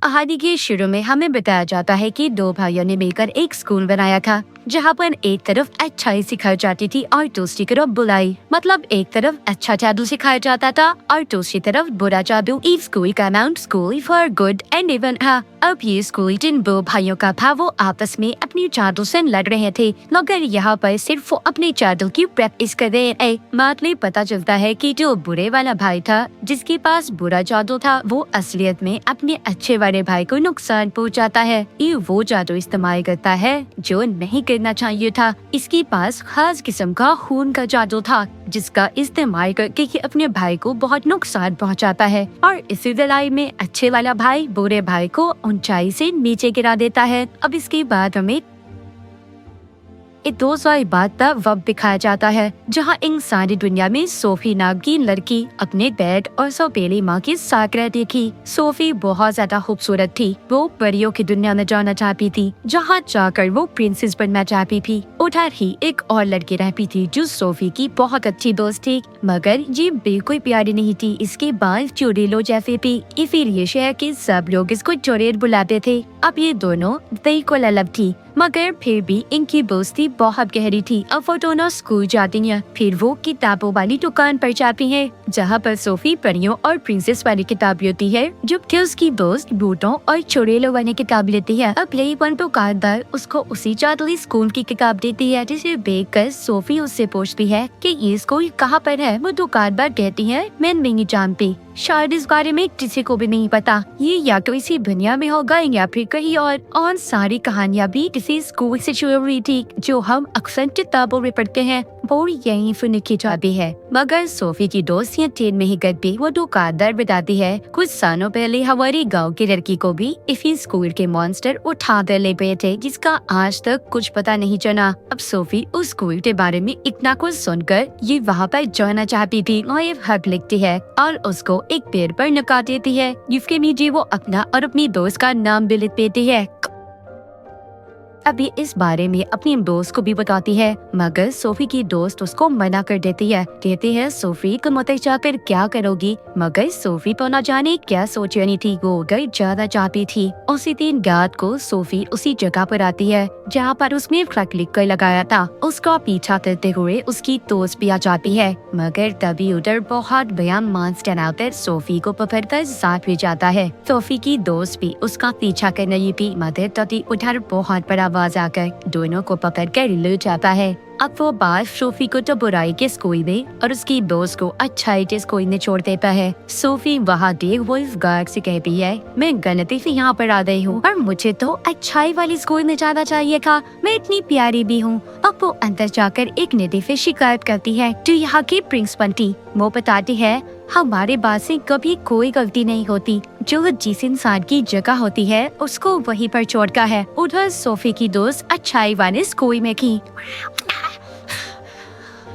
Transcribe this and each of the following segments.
कहानी के शुरू में हमें बताया जाता है कि दो भाइयों ने मिलकर एक स्कूल बनाया था, जहाँ पर एक तरफ अच्छाई सिखाई जाती थी और दूसरी तरफ बुराई। मतलब एक तरफ अच्छा जादू सिखाया जाता था और दूसरी तरफ बुरा जादू। इस स्कूल का नाम school for good and even था। अब ये स्कूल जिन दो भाइयों का था वो आपस में अपनी जादू से लड़ रहे थे, मगर यहाँ पर सिर्फ वो अपने जादू की प्रैक्टिस कर रहे थे। बाद में पता चलता है कि जो बुरे वाला भाई था, जिसके पास बुरा जादू था, वो असलियत में अपने अच्छे वाले भाई को नुकसान पहुँचाता है। ये वो जादू इस्तेमाल करता है जो नहीं करना चाहिए था। इसके पास खास किस्म का खून का जादू था, जिसका इस्तेमाल करके ये अपने भाई को बहुत नुकसान पहुंचाता है। और इसी लड़ाई में अच्छे वाला भाई बुरे भाई को ऊंचाई से नीचे गिरा देता है। अब इसके बाद हमें एक 2 साल बाद का वक्त दिखाया जाता है, जहाँ इंसानी दुनिया में सोफी नाम की लड़की अपने डैड और सौतेली माँ के साथ रहती थी। सोफी बहुत ज्यादा खूबसूरत थी। वो परियों की दुनिया में जाना चाहती थी, जहाँ जाकर वो प्रिंसेस बनना चाहती थी। उधर ही एक और लड़की रहती थी जो सोफी की बहुत अच्छी दोस्त थी, मगर ये बिल्कुल प्यारी नहीं थी। इसके बाल चुड़ैलों जैसे थी, इसीलिए शहर के सब लोग इसको चुड़ैल बुलाते थे। अब ये दोनों बिल्कुल अलग थी, मगर फिर भी इनकी दोस्ती बहुत गहरी थी। अब वो दोनों स्कूल जाती हैं, फिर वो किताबों वाली दुकान पर जाती हैं, जहाँ पर सोफी परियों और प्रिंसेस वाली किताब लेती है, जबकि उसकी दोस्त बूटों और चुड़ैलों वाली किताब लेती है। अब लेकिन दुकानदार उसको उसी जादुई स्कूल की किताब देती है, जिसे देखकर सोफी उससे पूछती है कि ये स्कूल कहाँ पर है। वो दुकानदार कहती है, मैं नहीं जानती, शायद इस बारे में किसी को भी नहीं पता। ये या तो इसी दुनिया में होगा या फिर कहीं और सारी कहानियाँ भी किसी स्कूल से शुरू हुई थी, जो हम अक्सर किताबों में पढ़ते हैं। वो यही फिर लिखी जाती है। मगर सोफी की दोस्त या ट्रेन में ही गई। वो दुकानदार बताती है, कुछ सालों पहले हमारे गांव की लड़की को भी इसी स्कूल के मॉन्स्टर उठा कर ले गए थे, जिसका आज तक कुछ पता नहीं चला। अब सोफी उस स्कूल के बारे में इतना कुछ सुनकर ये वहाँ पर जाना चाहती थी और ये हक लिखती है और उसको एक पेड़ पर लगा देती है, जिसके नीचे वो अपना और अपनी दोस्त का नाम भी लिख देती है। अभी इस बारे में अपनी दोस्त को भी बताती है, मगर सोफी की दोस्त उसको मना कर देती है। कहती है, सोफी तुम उतर जाकर क्या करोगी? मगर सोफी तो न जाने क्या सोच रही थी, वो उधर ज्यादा चाहती थी। उसी दिन रात को सोफी उसी जगह पर आती है जहाँ पर उसने ट्रक लिख कर लगाया था। उसका पीछा करते हुए उसकी दोस्त भी आ जाती है, मगर तभी उधर बहुत बड़ा मॉन्स्टर आकर सोफी को पकड़कर साथ ले जाता है। सोफी की दोस्त भी उसका पीछा कर रही थी, मगर तभी उधर बहुत बड़ा आवाज आकर दोनों को पकड़ कर ले जाता है। अब वो बात सोफी को तो बुराई के स्कूल में और उसकी दोस्त को अच्छाई के स्कूल में छोड़ देता है। सोफी वहाँ देख वो इस गार्ड से कहती है, मैं गलती से यहाँ पर आ गई हूँ और मुझे तो अच्छाई वाली स्कूल में जाना चाहिए था, मैं इतनी प्यारी भी हूँ। अब वो अंदर जाकर एक निधि से शिकायत करती है जो यहाँ की प्रिंसिपल थी। वो बताती है, हमारे बात से कभी कोई गलती नहीं होती, जो जिस इंसान की जगह होती है उसको वहीं पर छोड़ता है। उधर सोफी की दोस्त अच्छाई वाले स्कूल में थी।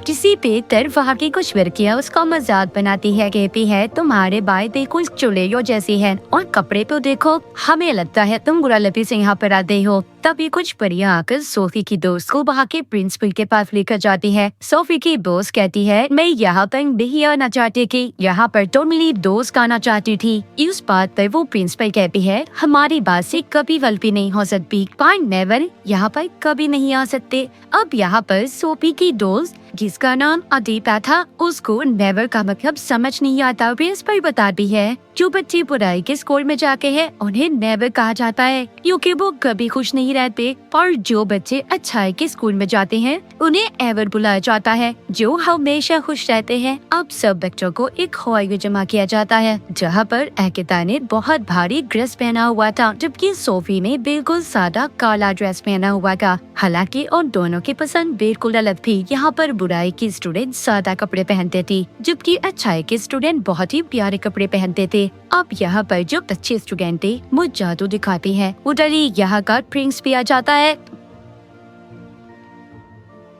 किसी पे तरफ वहाँ की कुछ लड़कियाँ उसका मजाक बनाती है, कहती है, तुम्हारे बाल देखो चुड़ैलों जैसी है और कपड़े पे देखो, हमें लगता है तुम बुरा लपी से यहाँ पर आते हो। तभी कुछ परियां आकर सोफी की दोस्त को वहाँ के प्रिंसिपल के पास लेकर जाती है। सोफी की दोस्त कहती है, मैं यहाँ पर नहीं आना चाहती थी, यहाँ पर तो मेरी दोस्त आना चाहती थी। इस बात पर वो प्रिंसिपल कहती है, हमारी बात से कभी गलती नहीं हो सकती, नेवर यहाँ पर कभी नहीं आ सकते। अब यहाँ पर सोफी की दोस्त जिसका नाम अदीपा था, उसको नेवर का मतलब समझ नहीं आता। प्रिंसिपल बताती है, जो बच्चे बुराई के स्कूल में जाके हैं उन्हें नेवर कहा जाता है, क्योंकि वो कभी खुश नहीं रहते, और जो बच्चे अच्छाई के स्कूल में जाते हैं उन्हें एवर बुलाया जाता है, जो हमेशा खुश रहते हैं। अब सब बच्चों को एक हॉल में जमा किया जाता है, जहाँ पर एकिता ने बहुत भारी ड्रेस पहना हुआ था, जबकि सोफी ने बिल्कुल सादा काला ड्रेस पहना हुआ था। हालांकि उन दोनों की पसंद बिल्कुल अलग थी। यहाँ पर बुराई की स्टूडेंट सादा कपड़े पहनते थे, जबकि अच्छाई के स्टूडेंट बहुत ही प्यारे कपड़े पहनते थे। अब यहाँ पर जो अच्छे स्टूडेंट थे वो जादू दिखाते हैं। उधर ही यहाँ का प्रिंस भी आ जाता है,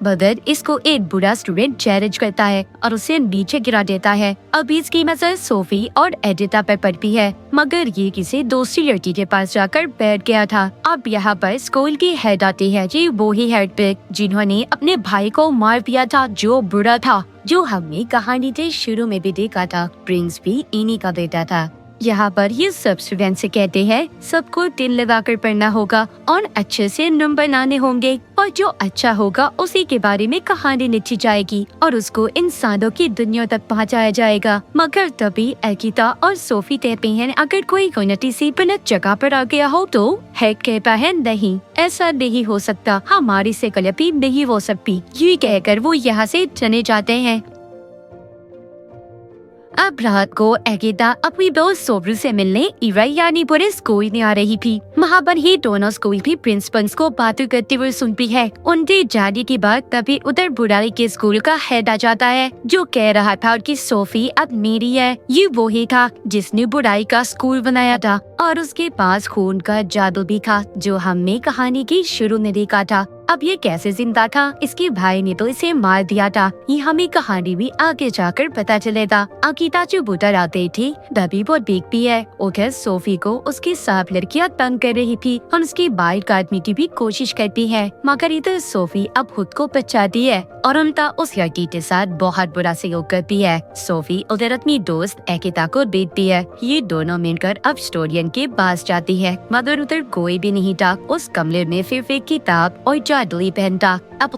मगर इसको एक बुरा स्टूडेंट चैलेंज करता है और उसे नीचे गिरा देता है। अब इसकी नजर सोफी और एडिटा पर पड़ती है, मगर ये किसी दूसरी लड़की के पास जाकर बैठ गया था। अब यहाँ पर स्कूल की हेड आती है, जी वो ही हेड पे जिन्होंने अपने भाई को मार दिया था, जो बुरा था, जो हमने कहानी के शुरू में भी देखा था। प्रिंस भी इन्हीं का बेटा था। यहाँ पर ये सब स्टूडेंट से कहते हैं सबको दिल लगाकर पढ़ना होगा और अच्छे से नंबर लाने होंगे और जो अच्छा होगा उसी के बारे में कहानी लिखी जाएगी और उसको इंसानों की दुनिया तक पहुँचाया जाएगा। मगर तभी अकीता और सोफी कहते हैं अगर कोई उन्नति से गलत जगह पर आ गया हो तो हैक कहता है नहीं, ऐसा नहीं हो सकता, हमारी से गलती नहीं हो सकती। ये कहकर वो यहाँ से चले जाते हैं। अब रात को अकीता अपनी दोस्त सोब्रू से मिलने इराई यानी पूरे स्कूल में आ रही थी। वहाँ पर ही दोनों स्कूल भी प्रिंसिपल को बातें करते हुए सुनती है। उनके जाने के बाद तभी उधर बुराई के स्कूल का हेड आ जाता है जो कह रहा था कि सोफी अब मेरी है। ये वो ही था जिसने बुराई का स्कूल बनाया था और उसके पास खून का जादू भी था जो हमने कहानी की शुरू में देखा था। अब ये कैसे जिंदा था, इसके भाई ने तो इसे मार दिया था। ये हमें कहानी भी आगे जाकर पता चलेगा। अकीता जो बुटर आते थी तभी वो देखती है उधर सोफी को उसकी साथ लड़कियां तंग कर रही थी और उसकी बाइक काटने की भी कोशिश करती है, मगर इधर सोफी अब खुद को बचाती है और उनका उस लड़की के साथ बहुत बुरा सहयोग करती है। सोफी उधर अपनी दोस्त अकीता को देखती है। ये दोनों मिलकर अब स्टोरियन के पास जाती है, मगर उधर कोई भी नहीं था। उस कमरे में सिर्फ एक किताब और जादुई पेन था। अब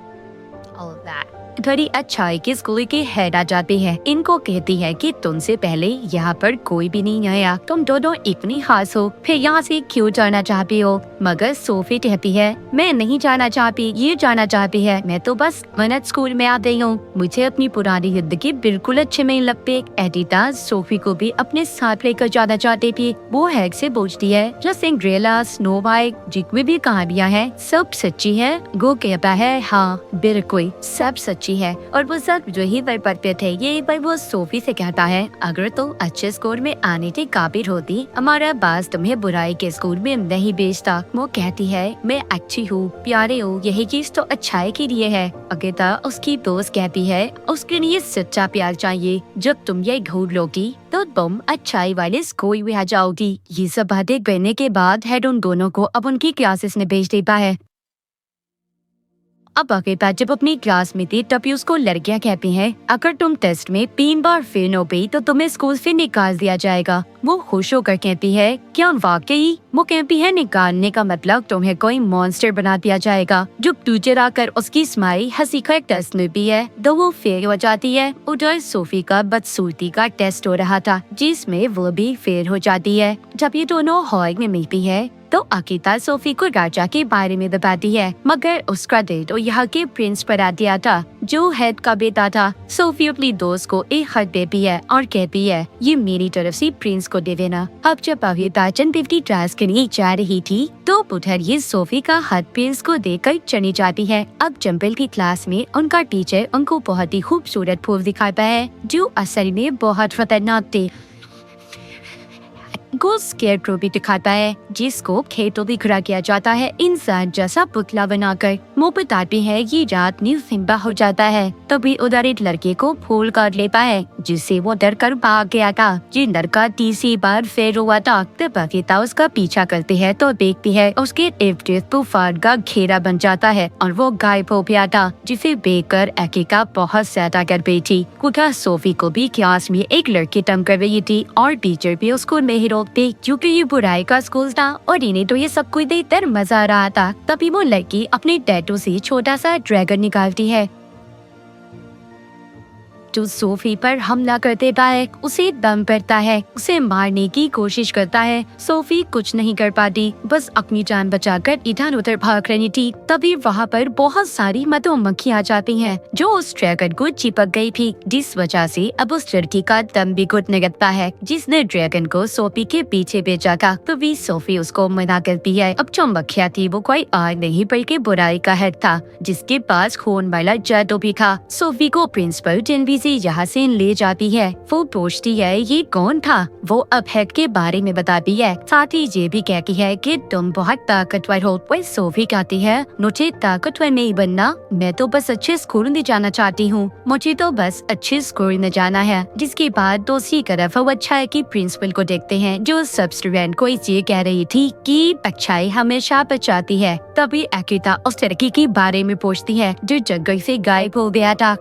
घड़ी अच्छाई के स्कूल के हेड आ जाते हैं। इनको कहती है कि तुमसे पहले यहाँ पर कोई भी नहीं आया, तुम दोनों इतनी खास हो, फिर यहाँ से क्यों जाना चाहती हो? मगर सोफी कहती है मैं नहीं जाना चाहती, ये जाना चाहती है, मैं तो बस मन्नत स्कूल में आ गई हूँ, मुझे अपनी पुरानी जिंदगी बिल्कुल अच्छे नहीं लगते। एडिटा सोफी को भी अपने साथ लेकर जाना चाहती थी। वो हैग से पूछती है जो सिंड्रेला, स्नो वाइट जितनी भी कहानियाँ हैं सब सच्ची है? वो कहता है हाँ बिल्कुल सब सच्ची है और वो सब जो ही पर थे। ये पर वो सोफी से कहता है अगर तो अच्छे स्कूल में आने की काबिल होती हमारा बास तुम्हें बुराई के स्कूल में नहीं भेजता। वो कहती है मैं अच्छी हूँ, प्यारे हूँ, यही चीज तो अच्छाई के लिए है। अगेता उसकी दोस्त कहती है उसके लिए सच्चा प्यार चाहिए, जब तुम ये ढूंढ लोगी तो तुम अच्छाई वाले स्कूल में आ जाओगी। ये सब बातें करने के बाद हेड उन दोनों को अब उनकी क्लासेस में भेज देता है। अब अकेता जब अपनी क्लास में थी तभी उसको लड़कियां कहती हैं अगर तुम टेस्ट में 3 बार फेल हो गई तो तुम्हें स्कूल से निकाल दिया जाएगा। वो खुश होकर कहती है क्या वाकई? वो कहती है निकालने का मतलब तुम्हें कोई मॉन्स्टर बना दिया जाएगा। जो टीचर आकर उसकी स्माइल हंसी का टेस्ट में भी है तो वो फेल हो जाती है। उधर सोफी का बदसूरती का टेस्ट हो रहा था जिसमें वो भी फेल हो जाती है। जब ये दोनों हॉल में मिलती है तो अकीता सोफी को राजा के बारे में बताती है, मगर उसका दिल तो यहाँ के प्रिंस पर आ दिया था जो हेड का बेटा था। सोफी अपनी दोस्त को एक खत देती है और कहती है ये मेरी तरफ से प्रिंस को दे देना। अब जब अकीता चंद 50 क्लास के लिए जा रही थी तो उधर ये सोफी का खत प्रिंस को देकर चली जाती है। अब जंपल की क्लास में उनका टीचर उनको बहुत ही खूबसूरत फूल दिखाता है जो असल में बहुत खतरनाक थे। स्केयरक्रो भी दिखाता है जिसको खेतों भी खड़ा किया जाता है इंसान जैसा पुतला बनाकर। मुँह बताते हैं ये रात में जिंदा हो जाता है। तभी उधर एक लड़के को फूल काट लेता है जिससे वो डर कर भाग गया था। ये लड़का तीसरी बार फेल हुआ था। तब अकीता उसका पीछा करती है तो देखती है उसके इर्द-गिर्द तूफान का घेरा बन जाता है और वो गायब हो गया था, जिसे देखकर अकीता बहुत ज्यादा डर गई थी। कुछ सोफी को भी क्लास में एक लड़की तंग कर रही थी और टीचर भी उसको नहीं रोकते क्योंकि ये बुराई का स्कूल था और इन्हें तो ये सब कुछ देखकर मजा आ रहा था। तभी वो लड़की अपने टैटू से छोटा सा ड्रैगन निकालती है जो सोफी पर हमला करते है। उसे दम पड़ता है, उसे मारने की कोशिश करता है। सोफी कुछ नहीं कर पाती, बस अपनी जान बचाकर इधर उधर भाग रही थी। तभी वहाँ पर बहुत सारी मधुमक्खियाँ आ जाती हैं जो उस ड्रैगन को चिपक गई थी, जिस वजह से अब उस लड़की का दम भी घुटने लगता है जिसने ड्रैगन को सोफी के पीछे भेजा था। तभी सोफी उसको मना करती है। अब जो मक्खिया थी वो कोई आग नहीं बल्कि बुराई का हेड था जिसके पास खून वाला जादू भी था। सोफी को प्रिंसिपल जिनवी से यहाँ से ले जाती है। वो पूछती है ये कौन था? वो अब हेड के बारे में बताती है, साथ ही ये भी कहती है कि तुम बहुत ताकतवर हो। वह सोफी कहती है मुझे ताकतवर नहीं बनना, मैं तो बस अच्छे स्कूल में जाना चाहती हूँ, मुझे तो बस अच्छे स्कूल में जाना है। जिसके बाद दूसरी तरफ वो अच्छाई की प्रिंसिपल को देखते हैं जो सब स्टूडेंट को ये कह रही थी कि अच्छाई हमेशा बचाती है। तभी अकीता उस लड़की के बारे में पूछती है जो जंगल से गायब हो गया था।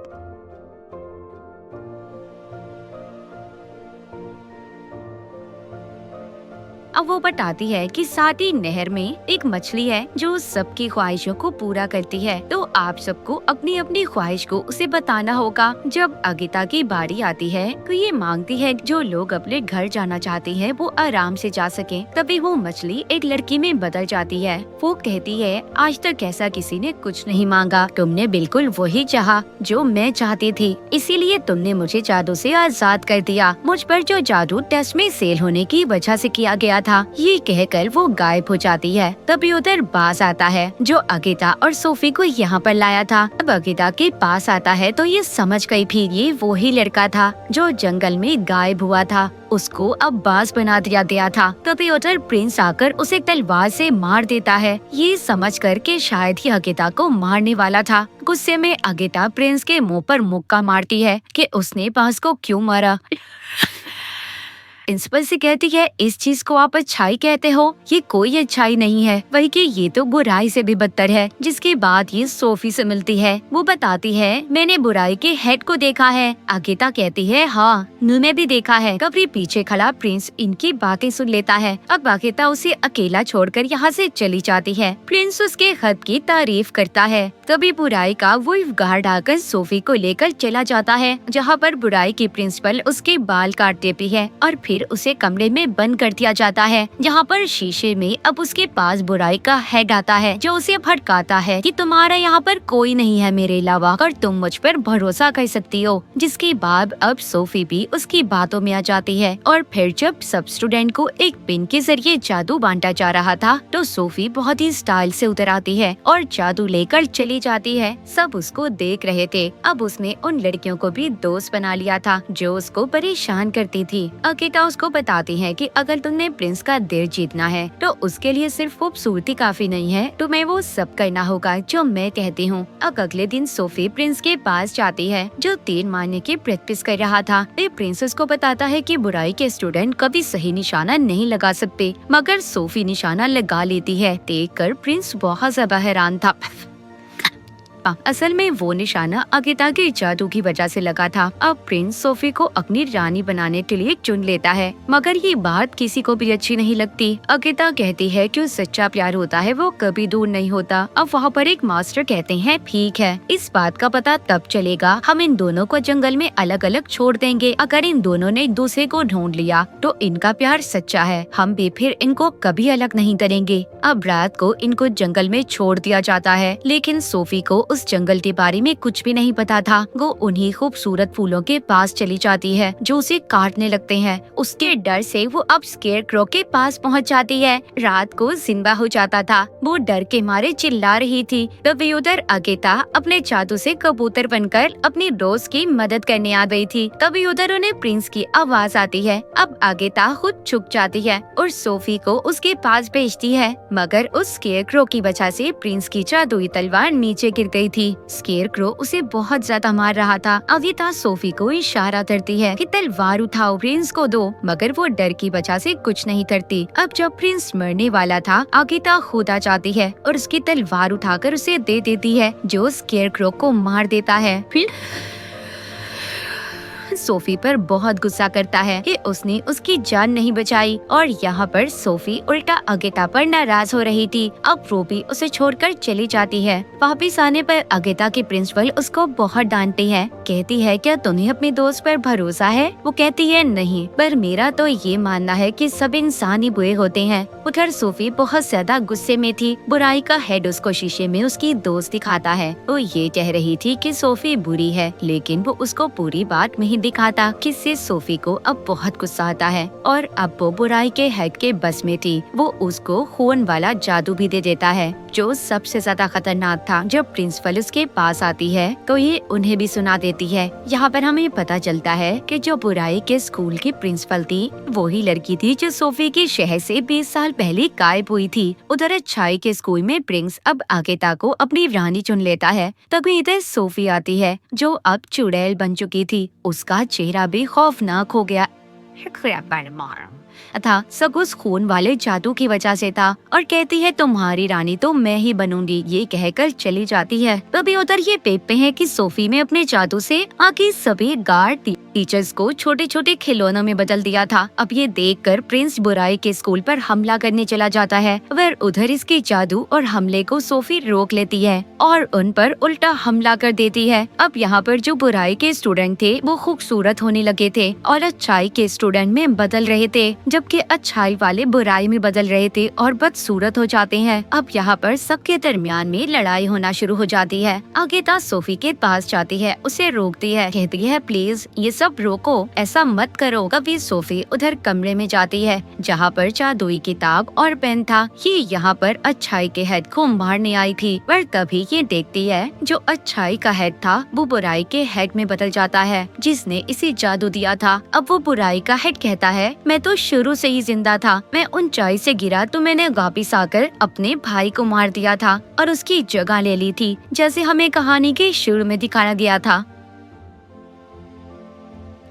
अब वो बताती है कि साथ ही नहर में एक मछली है जो सबकी ख्वाहिशों को पूरा करती है, तो आप सबको अपनी अपनी ख्वाहिश को उसे बताना होगा। जब अगिता की बारी आती है तो ये मांगती है जो लोग अपने घर जाना चाहते हैं वो आराम से जा सके। तभी वो मछली एक लड़की में बदल जाती है। वो कहती है, आज तक ऐसा किसी ने कुछ नहीं मांगा, तुमने बिल्कुल वही चाहा जो मैं चाहती थी, इसीलिए तुमने मुझे जादू से आजाद कर दिया। मुझ पर जो जादू टेस्ट में सेल होने की वजह से किया गया था। ये कहकर वो गायब हो जाती है। तभी उधर बास आता है जो अगिता और सोफी को यहाँ पर लाया था। अब अगिता के पास आता है तो ये समझ गई फिर ये वही लड़का था जो जंगल में गायब हुआ था। उसको अब बास बना दिया गया था। तभी उधर प्रिंस आकर उसे तलवार से मार देता है, ये समझ कर के शायद ही अगिता को मारने वाला था। गुस्से में अगिता प्रिंस के मुंह पर मुक्का मारती है कि उसने बास को क्यों मारा। प्रिंसिपल से कहती है, इस चीज को आप अच्छाई कहते हो, ये कोई अच्छाई नहीं है, वही कि ये तो बुराई से भी बदतर है। जिसके बाद ये सोफी से मिलती है। वो बताती है, मैंने बुराई के हेड को देखा है। अगिता कहती है, हाँ मैंने भी देखा है। कभी पीछे खड़ा प्रिंस इनकी बातें सुन लेता है। अब अगिता उसे अकेला छोड़कर यहाँ से चली जाती है। प्रिंस उसके खत की तारीफ करता है। तभी बुराई का वुल्फ गार्ड आकर सोफी को लेकर चला जाता है, जहाँ पर बुराई की प्रिंसिपल उसके बाल काट देती है और फिर उसे कमरे में बंद कर दिया जाता है, जहाँ पर शीशे में अब उसके पास बुराई का हेड आता है जो उसे भड़काता है कि तुम्हारा यहाँ पर कोई नहीं है मेरे अलावा और तुम मुझ पर भरोसा कर सकती हो। जिसके बाद अब सोफी भी उसकी बातों में आ जाती है और फिर जब सब स्टूडेंट को एक पिन के जरिए जादू बांटा जा रहा था तो सोफी बहुत ही स्टाइल से उतर आती है और जादू लेकर चली जाती है। सब उसको देख रहे थे। अब उसने उन लड़कियों को भी दोस्त बना लिया था जो उसको परेशान करती थी। अगिता उसको बताती है कि अगर तुमने प्रिंस का दिल जीतना है तो उसके लिए सिर्फ खूबसूरती काफी नहीं है, तुम्हें वो सब करना होगा जो मैं कहती हूँ। अब अगले दिन सोफी प्रिंस के पास जाती है जो 3 महीने की प्रैक्टिस कर रहा था। प्रिंस उसको बताता है कि बुराई के स्टूडेंट कभी सही निशाना नहीं लगा सकते, मगर सोफी निशाना लगा लेती है। देखकर प्रिंस बहुत ज्यादा हैरान था। असल में वो निशाना अगिता के जादू की वजह से लगा था। अब प्रिंस सोफी को अपनी रानी बनाने के लिए चुन लेता है, मगर ये बात किसी को भी अच्छी नहीं लगती। अगिता कहती है कि सच्चा प्यार होता है वो कभी दूर नहीं होता। अब वहाँ पर एक मास्टर कहते हैं, ठीक है, इस बात का पता तब चलेगा हम इन दोनों को जंगल में अलग अलग छोड़ देंगे। अगर इन दोनों ने एक दूसरे को ढूंढ लिया तो इनका प्यार सच्चा है, हम भी फिर इनको कभी अलग नहीं करेंगे। अब रात को इनको जंगल में छोड़ दिया जाता है, लेकिन सोफी को उस जंगल के बारे में कुछ भी नहीं पता था। वो उन्हीं खूबसूरत फूलों के पास चली जाती है जो उसे काटने लगते हैं। उसके डर से वो अब स्केरक्रो के पास पहुंच जाती है। रात को जिंदा हो जाता था, वो डर के मारे चिल्ला रही थी। तभी उधर अगिता अपने जादू से कबूतर बनकर अपनी दोस्त की मदद करने आ गई थी। तभी उधर उन्हें प्रिंस की आवाज आती है। अब अगिता खुद छुप जाती है और सोफी को उसके पास भेजती है, मगर उस स्केरक्रो की वजह से प्रिंस की जादुई तलवार नीचे गिर गई थी। स्केरक्रो उसे बहुत ज्यादा मार रहा था। अगिता सोफी को इशारा करती है कि तलवार उठाओ, प्रिंस को दो, मगर वो डर की वजह से कुछ नहीं करती। अब जब प्रिंस मरने वाला था, अगिता खुद आ जाती है और उसकी तलवार उठाकर उसे दे देती है जो स्केरक्रो को मार देता है। फिर सोफी पर बहुत गुस्सा करता है कि उसने उसकी जान नहीं बचाई और यहाँ पर सोफी उल्टा अगिता पर नाराज हो रही थी। अब वो भी उसे छोड़कर चली जाती है। वापिस आने पर अगिता की प्रिंसिपल उसको बहुत डांटती है। कहती है, क्या तुम्हें अपने दोस्त पर भरोसा है? वो कहती है, नहीं, पर मेरा तो ये मानना है कि सब इंसान ही बुरे होते हैं। उधर सोफी बहुत ज्यादा गुस्से में थी। बुराई का हेड उसको शीशे में उसकी दोस्त दिखाता है। वो ये कह रही थी कि सोफी बुरी है, लेकिन वो उसको पूरी बात नहीं दिखाता, जिससे सोफी को अब बहुत गुस्सा आता है और अब वो बुराई के हेड के बस में थी। वो उसको खून वाला जादू भी दे देता है जो सबसे ज्यादा खतरनाक था। जब प्रिंसिपल उसके पास आती है तो ये उन्हें भी सुना देती है। यहाँ पर हमें पता चलता है कि जो बुराई के स्कूल की प्रिंसिपल थी वही लड़की थी जो सोफी के शहर से 20 साल पहले गायब हुई थी। उधर अच्छाई के स्कूल में प्रिंस अब अगिता को अपनी रानी चुन लेता है। तभी इधर सोफी आती है जो अब चुड़ैल बन चुकी थी। उसका चेहरा भी खौफनाक हो गया। था सब उस खून वाले जादू की वजह से था और कहती है तुम्हारी रानी तो मैं ही बनूंगी, ये कहकर चली जाती है। तभी उधर ये देखते हैं कि सोफी में अपने जादू से आगे सभी गार्ड टीचर्स को छोटे छोटे खिलौनों में बदल दिया था। अब ये देखकर प्रिंस बुराई के स्कूल पर हमला करने चला जाता है। वह उधर इसके जादू और हमले को सोफी रोक लेती है और उन पर उल्टा हमला कर देती है। अब यहाँ पर जो बुराई के स्टूडेंट थे वो खूबसूरत होने लगे थे और अच्छाई के स्टूडेंट में बदल रहे थे, जबकि अच्छाई वाले बुराई में बदल रहे थे और बदसूरत हो जाते हैं। अब यहाँ पर सबके दरमियान में लड़ाई होना शुरू हो जाती है। आगेता सोफी के पास जाती है, उसे रोकती है, कहती है प्लीज ये सब रोको, ऐसा मत करो। कभी सोफी उधर कमरे में जाती है जहाँ पर जादुई किताब और पेन था। ये यहाँ पर अच्छाई के हेड को मारने आई थी, पर तभी ये देखती है जो अच्छाई का हेड था वो बुराई के हेड में बदल जाता है जिसने इसे जादू दिया था। अब वो बुराई का हेड कहता है मैं तो शुरू से ही जिंदा था, मैं ऊंचाई से गिरा तो मैंने वापिस आकर अपने भाई को मार दिया था और उसकी जगह ले ली थी, जैसे हमें कहानी के शुरू में दिखाया गया था।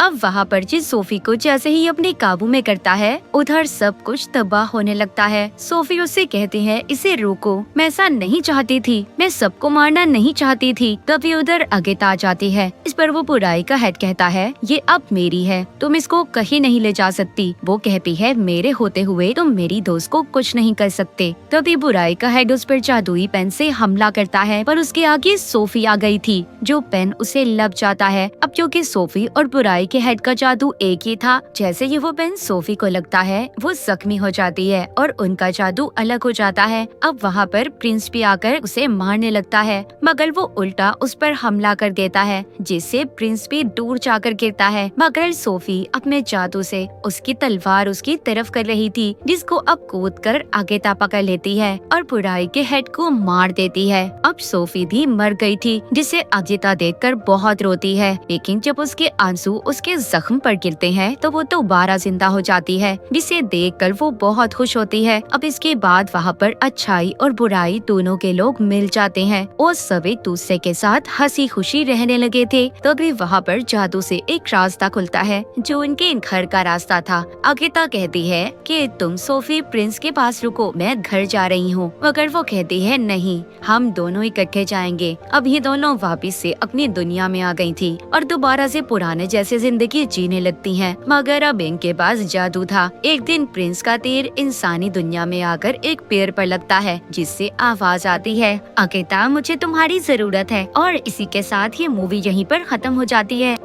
अब वहाँ पर जिस सोफी को जैसे ही अपने काबू में करता है उधर सब कुछ तबाह होने लगता है। सोफी उससे कहती है इसे रोको, मैं ऐसा नहीं चाहती थी, मैं सबको मारना नहीं चाहती थी। तभी उधर आगेता आ जाती है। इस पर वो बुराई का हेड कहता है ये अब मेरी है, तुम इसको कहीं नहीं ले जा सकती। वो कहती है मेरे होते हुए तुम मेरी दोस्त को कुछ नहीं कर सकते। तभी बुराई का हेड उस पर जादुई पेन से हमला करता है, पर उसके आगे सोफी आ गई थी जो पेन उसे लग जाता है। अब क्योंकि सोफी और बुराई के हेड का जादू एक ही था, जैसे ही वो पेन सोफी को लगता है वो जख्मी हो जाती है और उनका जादू अलग हो जाता है। अब वहाँ पर प्रिंस भी आकर उसे मारने लगता है, मगर वो उल्टा उस पर हमला कर देता है जिससे प्रिंस भी दूर जाकर गिरता है। मगर सोफी अपने जादू से उसकी तलवार उसकी तरफ कर रही थी, जिसको अब कूद कर आगेता पकड़ लेती है और बुराई के हेड को मार देती है। अब सोफी भी मर गई थी, जिसे आगेता देखकर बहुत रोती है, लेकिन जब उसके आंसू उसके जख्म पर गिरते हैं तो वो दोबारा जिंदा हो जाती है, जिसे देखकर वो बहुत खुश होती है। अब इसके बाद वहाँ पर अच्छाई और बुराई दोनों के लोग मिल जाते हैं और सब एक दूसरे के साथ हंसी खुशी रहने लगे थे। तभी वहाँ पर जादू से एक रास्ता खुलता है जो उनके घर का रास्ता था। आगेता कहती है कि तुम सोफी प्रिंस के पास रुको, मैं घर जा रही हूँ, मगर वो कहती है नहीं, हम दोनों इकट्ठे जाएंगे। अब ये दोनों वापिस से अपनी दुनिया में आ गई थी और दोबारा से पुराने जैसे जिंदगी जीने लगती हैं, मगर अब इनके पास जादू था। एक दिन प्रिंस का तीर इंसानी दुनिया में आकर एक पेड़ पर लगता है, जिससे आवाज आती है आगेता मुझे तुम्हारी जरूरत है। और इसी के साथ ये मूवी यहीं पर खत्म हो जाती है।